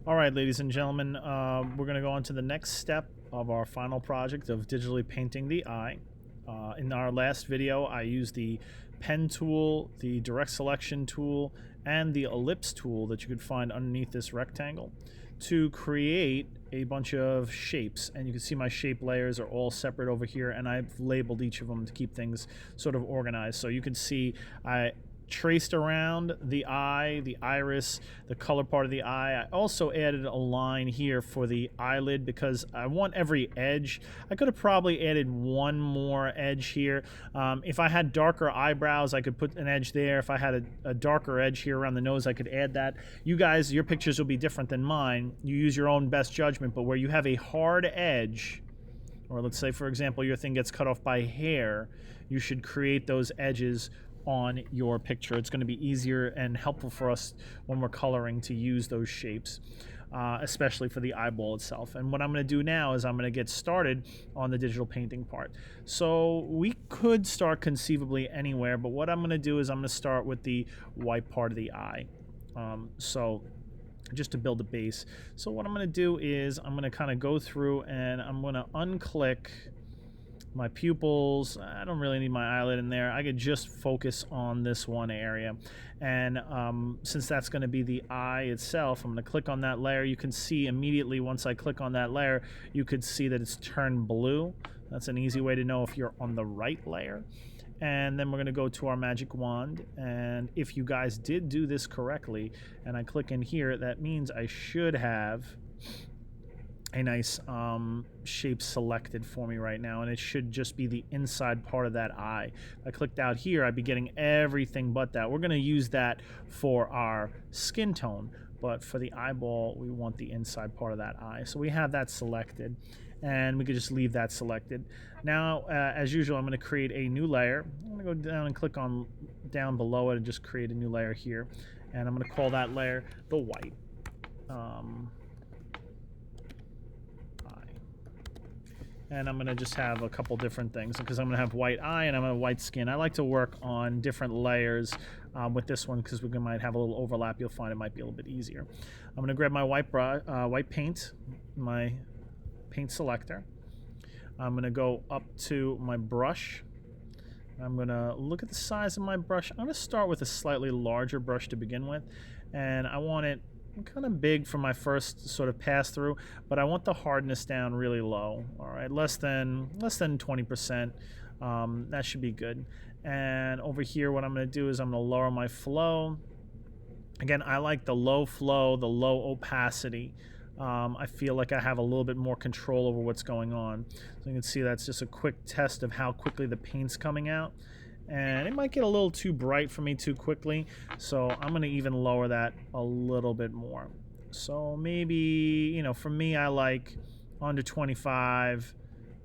All right, ladies and gentlemen, we're going to go on to the next step of our final project of digitally painting the eye. In our last video, I used the pen tool, the direct selection tool, and the ellipse tool that you could find underneath this rectangle to create a bunch of shapes. And you can see my shape layers are all separate over here, and I've labeled each of them to keep things sort of organized. So you can see I traced around the eye, the iris, the color part of the eye. I also added a line here for the eyelid because I want every edge. I could have probably added one more edge here. If I had darker eyebrows, I could put an edge there. If I had a darker edge here around the nose, I could add that. You guys, your pictures will be different than mine. You use your own best judgment, but where you have a hard edge, or let's say, for example, your thing gets cut off by hair, you should create those edges on your picture. It's going to be easier and helpful for us when we're coloring to use those shapes, especially for the eyeball itself. And what I'm going to do now is I'm going to get started on the digital painting part. So we could start conceivably anywhere, but what I'm going to do is I'm going to start with the white part of the eye. So just to build a base. So what I'm going to do is I'm going to kind of go through and I'm going to unclick my pupils. I don't really need my eyelid in there. I could just focus on this one area. And since that's going to be the eye itself, I'm going to click on that layer. You can see immediately once I click on that layer, you could see that it's turned blue. That's an easy way to know if you're on the right layer. And then we're going to go to our magic wand. And if you guys did do this correctly, and I click in here, that means I should have a nice shape selected for me right now, and it should just be the inside part of that eye. If I clicked out here, I'd be getting everything but that. We're going to use that for our skin tone, but for the eyeball, we want the inside part of that eye. So we have that selected, and we could just leave that selected. Now, as usual, I'm going to create a new layer. I'm going to go down and click on down below it and just create a new layer here, and I'm going to call that layer the white. And I'm going to just have a couple different things because I'm going to have white eye and I'm going to have white skin. I like to work on different layers with this one because we might have a little overlap. You'll find it might be a little bit easier. I'm going to grab my white paint, my paint selector. I'm going to go up to my brush. I'm going to look at the size of my brush. I'm going to start with a slightly larger brush to begin with, and I want it kind of big for my first sort of pass through, but I want the hardness down really low. All right, less than 20%. That should be good. And over here, what I'm going to do is I'm going to lower my flow. Again, I like the low flow, the low opacity. I feel like I have a little bit more control over what's going on. So you can see that's just a quick test of how quickly the paint's coming out. And it might get a little too bright for me too quickly, so I'm going to even lower that a little bit more. So maybe, you know, for me, I like under 25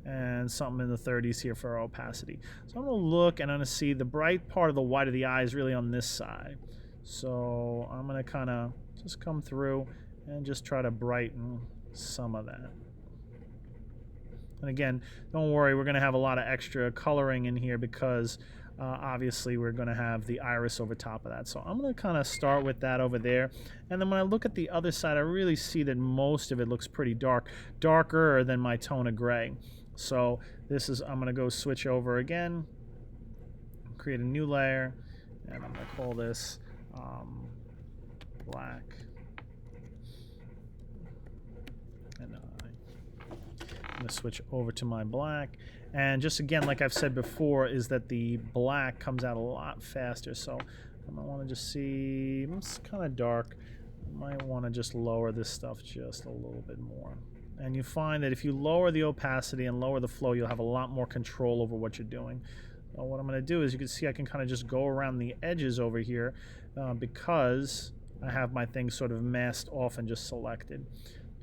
and something in the 30s here for opacity. So I'm going to look and I'm going to see the bright part of the white of the eye is really on this side. So I'm going to kind of just come through and just try to brighten some of that. And again, don't worry, we're going to have a lot of extra coloring in here because obviously we're going to have the iris over top of that. So I'm going to kind of start with that over there. And then when I look at the other side, I really see that most of it looks pretty dark, darker than my tone of gray. So this is, I'm going to go switch over again, create a new layer, and I'm going to call this black. And I'm going to switch over to my black. And just again, like I've said before, is that the black comes out a lot faster. So I might want to just see, it's kind of dark. I might want to just lower this stuff just a little bit more. And you find that if you lower the opacity and lower the flow, you'll have a lot more control over what you're doing. So what I'm going to do is you can see I can kind of just go around the edges over here because I have my thing sort of masked off and just selected.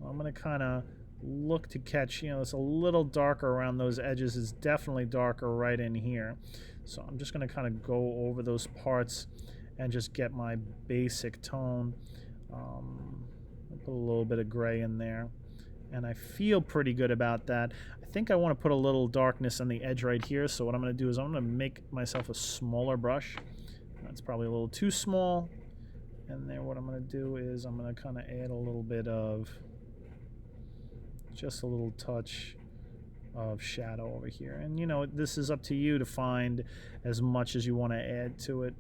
I'm going to kind of look to catch, you know, it's a little darker around those edges. It's definitely darker right in here. So I'm just going to kind of go over those parts and just get my basic tone. Put a little bit of gray in there. And I feel pretty good about that. I think I want to put a little darkness on the edge right here. So what I'm going to do is I'm going to make myself a smaller brush. That's probably a little too small. And there, what I'm going to do is I'm going to kind of add a little bit of, just a little touch of shadow over here. And you know, this is up to you to find as much as you want to add to it.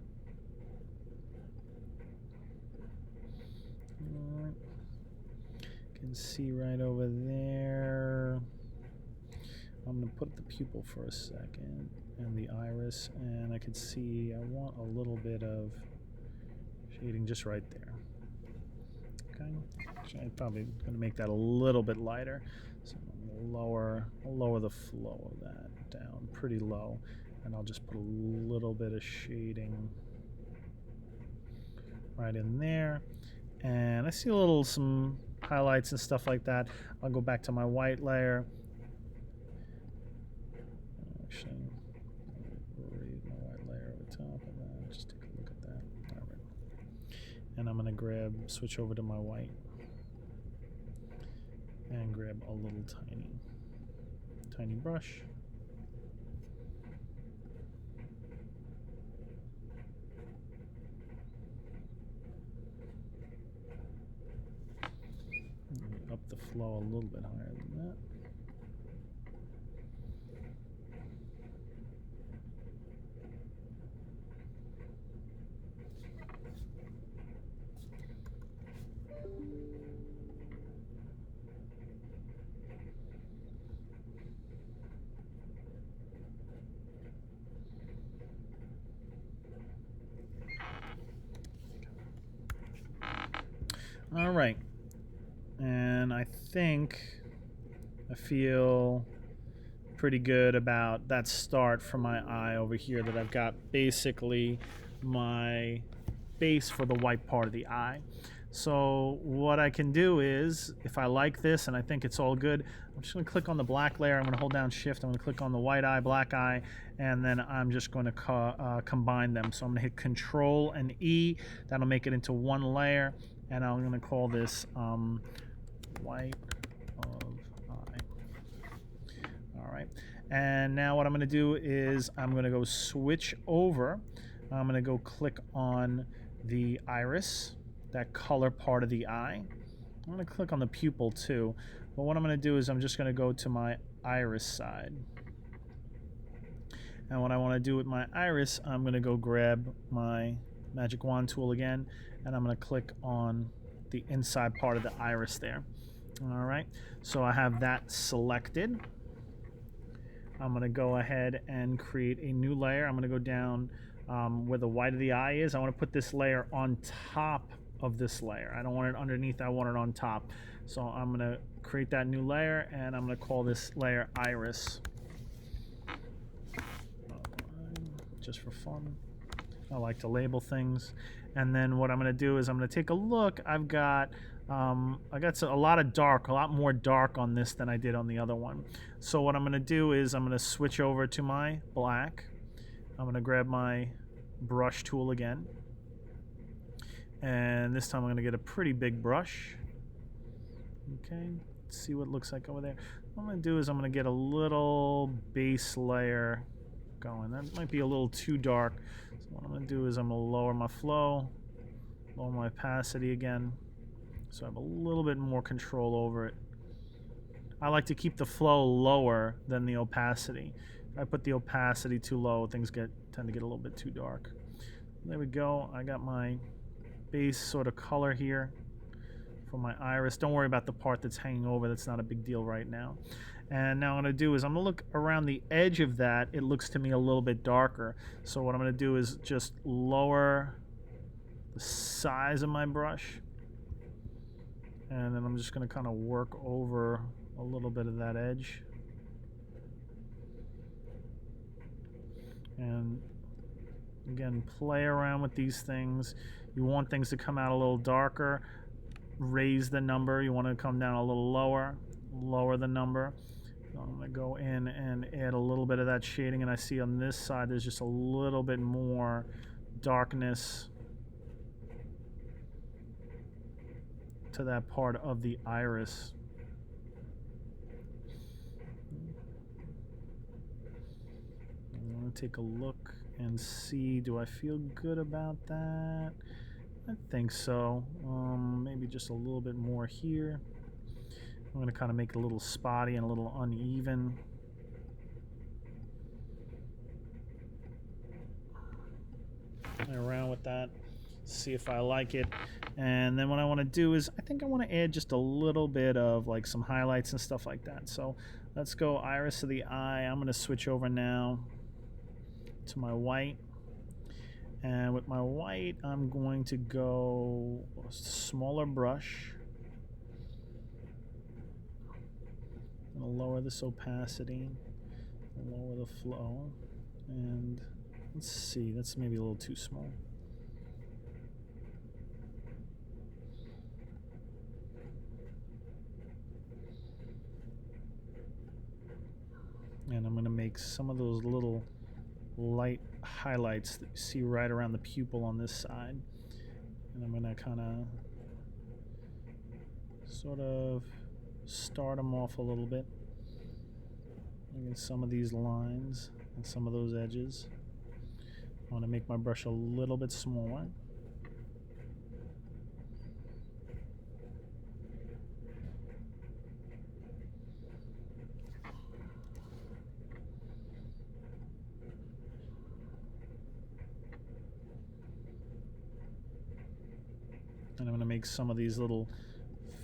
You can see right over there. I'm going to put the pupil for a second and the iris, and I can see I want a little bit of shading just right there. Okay, I'm probably going to make that a little bit lighter. So I'm going to lower the flow of that down pretty low, and I'll just put a little bit of shading right in there. And I see some highlights and stuff like that. I'll go back to my white layer. Actually, I'll raise my white layer over top of that. Just take a look at that. All right. And I'm going to switch over to my white and grab a little tiny brush. Up the flow a little bit higher than that. All right, and I feel pretty good about that start for my eye over here, that I've got basically my base for the white part of the eye. So what I can do is, if I like this and I think it's all good, I'm just going to click on the black layer. I'm going to hold down shift. I'm going to click on the white eye, black eye, and then I'm just going to combine them. So I'm going to hit Control and E. That'll make it into one layer, and I'm going to call this white of eye. All right, and now what I'm going to do is I'm going to go switch over. I'm going to go click on the iris, that color part of the eye. I'm going to click on the pupil too, but what I'm going to do is I'm just going to go to my iris side. And what I want to do with my iris, I'm going to go grab my magic wand tool again, and I'm going to click on the inside part of the iris there. All right, so I have that selected. I'm going to go ahead and create a new layer. I'm going to go down where the white of the eye is. I want to put this layer on top of this layer. I don't want it underneath, I want it on top. So I'm going to create that new layer, and I'm going to call this layer Iris. Just for fun. I like to label things. And then what I'm going to do is I'm going to take a look. I've got a lot of dark, a lot more dark on this than I did on the other one. So what I'm going to do is I'm going to switch over to my black. I'm going to grab my brush tool again. And this time I'm going to get a pretty big brush. Okay, let's see what it looks like over there. What I'm going to do is I'm going to get a little base layer going. That might be a little too dark. So what I'm going to do is I'm going to lower my flow, lower my opacity again, so I have a little bit more control over it. I like to keep the flow lower than the opacity. If I put the opacity too low, things tend to get a little bit too dark. There we go. I got my base sort of color here for my iris. Don't worry about the part that's hanging over. That's not a big deal right now. And now what I'm going to do is I'm going to look around the edge of that. It looks to me a little bit darker. So what I'm going to do is just lower the size of my brush. And then I'm just going to kind of work over a little bit of that edge. And again, play around with these things. You want things to come out a little darker. Raise the number. You want to come down a little lower. Lower the number. So I'm going to go in and add a little bit of that shading. And I see on this side there's just a little bit more darkness to that part of the iris. I'm going to take a look and see, do I feel good about that? I think so. Maybe just a little bit more here. I'm going to kind of make it a little spotty and a little uneven. Play around with that, see if I like it. And then what I want to do is I think I want to add just a little bit of like some highlights and stuff like that. So let's go iris of the eye. I'm going to switch over now to my white. And with my white, I'm going to go a smaller brush. I'm going to lower this opacity, lower the flow, and let's see, that's maybe a little too small. And I'm going to make some of those little light highlights that you see right around the pupil on this side. And I'm going to kind of sort of start them off a little bit. Look at some of these lines and some of those edges. I want to make my brush a little bit smaller. And I'm going to make some of these little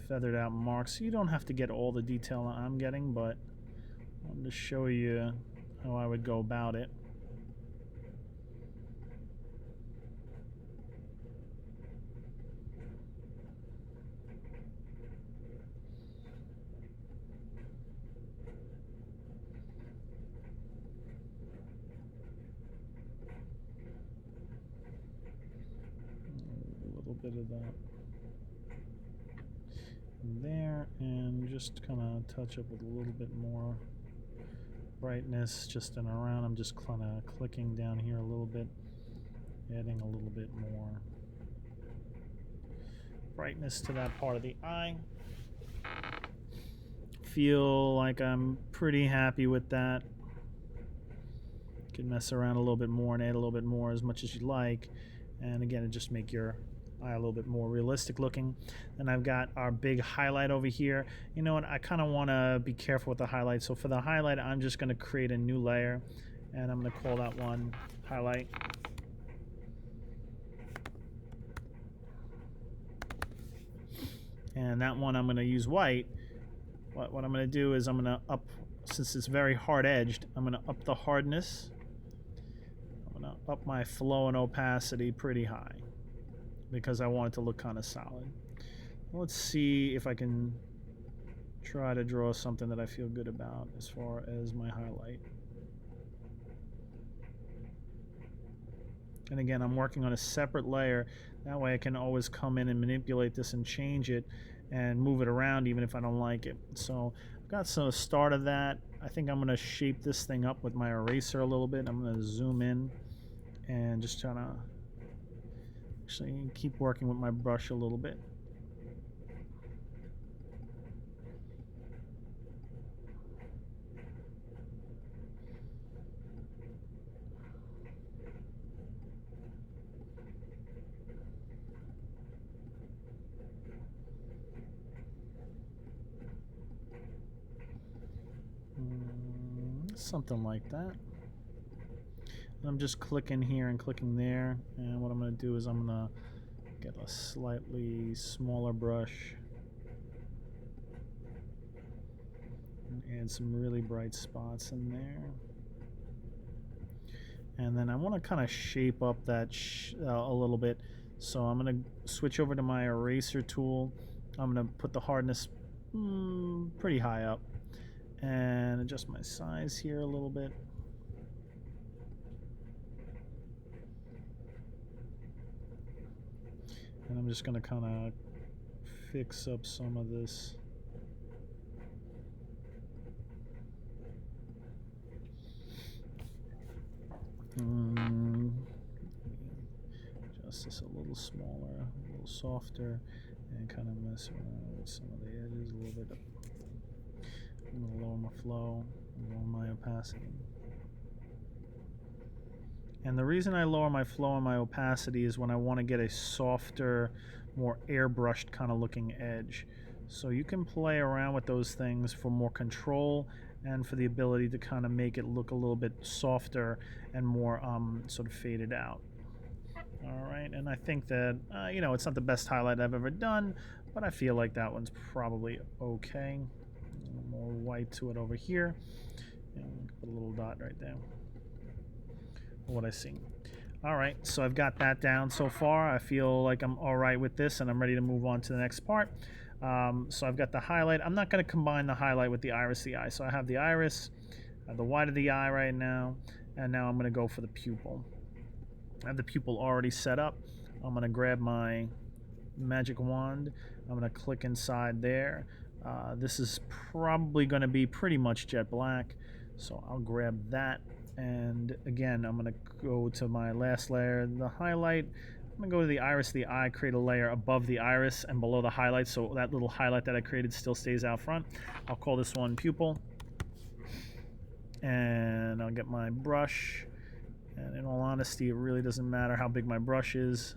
feathered out marks. You don't have to get all the detail I'm getting, but I wanted to show you how I would go about it. A little bit of that there, and just kind of touch up with a little bit more brightness just in around. I'm just kind of clicking down here a little bit, adding a little bit more brightness to that part of the eye. Feel like I'm pretty happy with that. You can mess around a little bit more and add a little bit more as much as you like, and again, it just make your eye a little bit more realistic looking. Then I've got our big highlight over here. You know what, I kind of want to be careful with the highlight, so for the highlight I'm just going to create a new layer, and I'm going to call that one highlight. And that one I'm going to use white. What I'm going to do is I'm going to up, since it's very hard edged, I'm going to up the hardness. I'm going to up my flow and opacity pretty high because I want it to look kind of solid. Let's see if I can try to draw something that I feel good about as far as my highlight. And again, I'm working on a separate layer. That way I can always come in and manipulate this and change it and move it around even if I don't like it. So I've got some start of that. I think I'm going to shape this thing up with my eraser a little bit. I'm going to zoom in and just try to actually keep working with my brush a little bit. Something like that. I'm just clicking here and clicking there, and what I'm going to do is I'm going to get a slightly smaller brush and add some really bright spots in there. And then I want to kind of shape up that a little bit, so I'm going to switch over to my eraser tool. I'm going to put the hardness pretty high up and adjust my size here a little bit. And I'm just going to kind of fix up some of this. Adjust this a little smaller, a little softer, and kind of mess around with some of the edges a little bit. I'm going to lower my flow, lower my opacity. And the reason I lower my flow and my opacity is when I want to get a softer, more airbrushed kind of looking edge. So you can play around with those things for more control and for the ability to kind of make it look a little bit softer and more sort of faded out. All right, and I think that, you know, it's not the best highlight I've ever done, but I feel like that one's probably okay. A little more white to it over here. And put a little dot right there. What I see. All right, so I've got that down so far. I feel like I'm all right with this, and I'm ready to move on to the next part. So I've got the highlight. I'm not going to combine the highlight with the iris of the eye. So I have the iris, I have the white of the eye right now, and now I'm going to go for the pupil. I have the pupil already set up. I'm going to grab my magic wand. I'm going to click inside there. This is probably going to be pretty much jet black, so I'll grab that. And again, I'm going to go to my last layer, the highlight. I'm going to go to the iris of the eye, create a layer above the iris and below the highlight, so that little highlight that I created still stays out front. I'll call this one pupil. And I'll get my brush. And in all honesty, it really doesn't matter how big my brush is.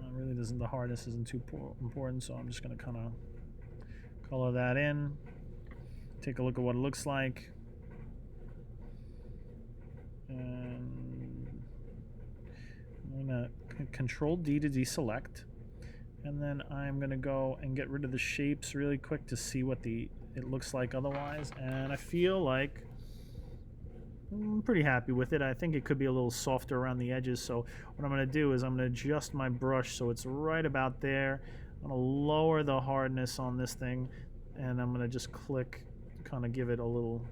It really doesn't, the hardness isn't too important, so I'm just going to kind of color that in. Take a look at what it looks like. And I'm going to Control D to deselect. And then I'm going to go and get rid of the shapes really quick to see what it looks like otherwise. And I feel like I'm pretty happy with it. I think it could be a little softer around the edges, so what I'm going to do is I'm going to adjust my brush so it's right about there. I'm going to lower the hardness on this thing, and I'm going to just click, kind of give it a little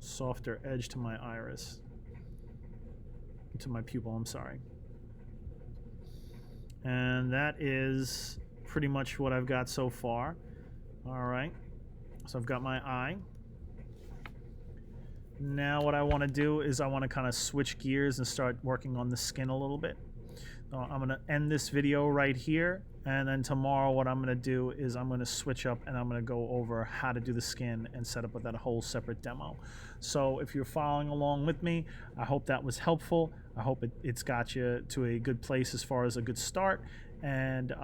softer edge to my iris, to my pupil, I'm sorry. And that is pretty much what I've got so far. All right, so I've got my eye. Now what I want to do is I want to kind of switch gears and start working on the skin a little bit. I'm going to end this video right here, and then tomorrow what I'm going to do is I'm going to switch up and I'm going to go over how to do the skin and set up with that whole separate demo. So if you're following along with me, I hope that was helpful. I hope it's got you to a good place as far as a good start. And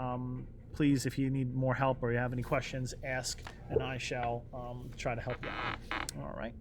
please, if you need more help or you have any questions, ask, and I shall try to help you out. All right.